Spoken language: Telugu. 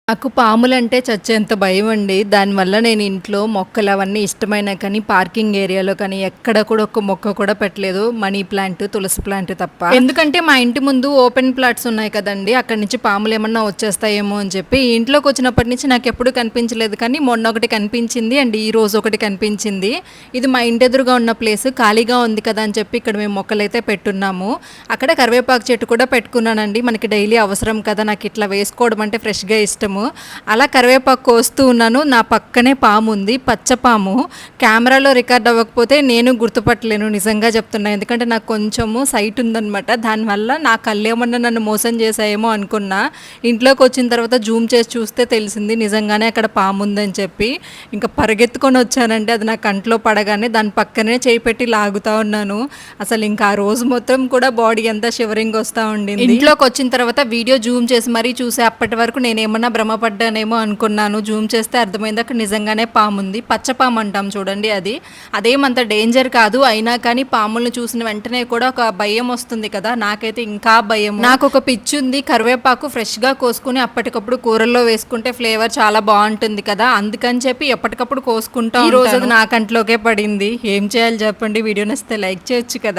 నాకు పాములంటే చచ్చేంత భయమండి. దానివల్ల నేను ఇంట్లో మొక్కలవన్నీ ఇష్టమైనా కానీ పార్కింగ్ ఏరియాలో కానీ ఎక్కడ కూడా ఒక్క మొక్క కూడా పెట్టలేదు. మనీ ప్లాంట్, తులసి ప్లాంట్ తప్ప. ఎందుకంటే మా ఇంటి ముందు ఓపెన్ ప్లాట్స్ ఉన్నాయి కదండీ! అక్కడి నుంచి పాములేమన్నా వచ్చేస్తాయేమో అని చెప్పి ఇంట్లోకి వచ్చినప్పటి నుంచి నాకెప్పుడు కనిపించలేదు. కానీ మొన్న ఒకటి కనిపించింది అండ్ ఈ రోజు ఒకటి కనిపించింది. ఇది మా ఇంటి ఎదురుగా ఉన్న ప్లేస్ ఖాళీగా ఉంది కదా అని చెప్పి ఇక్కడ మేము మొక్కలైతే పెట్టున్నాము. అక్కడ కరివేపాకు చెట్టు కూడా పెట్టుకున్నానండి. మనకి డైలీ అవసరం కదా! నాకు ఇట్లా వేసుకోవడం అంటే ఫ్రెష్‌గా ఇష్టము. అలా కరివేపాకు కోస్తూ ఉన్నాను. నా పక్కనే పాము ఉంది, పచ్చ పాము. కెమెరాలో రికార్డ్ అవ్వకపోతే నేను గుర్తుపట్టలేను, నిజంగా చెప్తున్నా. ఎందుకంటే నాకు కొంచెము సైట్ ఉందనమాట. దానివల్ల నా కళ్ళేమన్నా నన్ను మోసం చేశాయేమో అనుకున్నా. ఇంట్లోకి వచ్చిన తర్వాత జూమ్ చేసి చూస్తే తెలిసింది నిజంగానే అక్కడ పాము ఉందని చెప్పి. ఇంకా పరిగెత్తుకొని వచ్చానంటే అది నా కంట్లో పడగానే దాని పక్కనే చేయి పెట్టి లాగుతూ ఉన్నాను. అసలు ఇంకా ఆ రోజు మొత్తం కూడా బాడీ అంతా షివరింగ్ వస్తూ ఉండింది. ఇంట్లోకి వచ్చిన తర్వాత వీడియో జూమ్ చేసి మరీ చూసే అప్పటి వరకు నేనేమన్నా భ్రమపడ్డానేమో అనుకున్నాను. జూమ్ చేస్తే అర్థమైంది అక్కడ నిజంగానే పాము ఉంది. పచ్చపాము అంటాం చూడండి అది. అదేమంత డేంజర్ కాదు. అయినా కానీ పాములను చూసిన వెంటనే కూడా ఒక భయం వస్తుంది కదా, నాకైతే ఇంకా భయం. నాకు ఒక పిచ్చి ఉంది, కరివేపాకు ఫ్రెష్గా కోసుకుని అప్పటికప్పుడు కూరల్లో వేసుకుంటే ఫ్లేవర్ చాలా బాగుంటుంది కదా, అందుకని చెప్పి ఎప్పటికప్పుడు కోసుకుంటా. ఈ రోజు అది నా కంట్లోకే పడింది. ఏం చేయాలి చెప్పండి? వీడియో నచ్చితే లైక్ చేయొచ్చు కదా.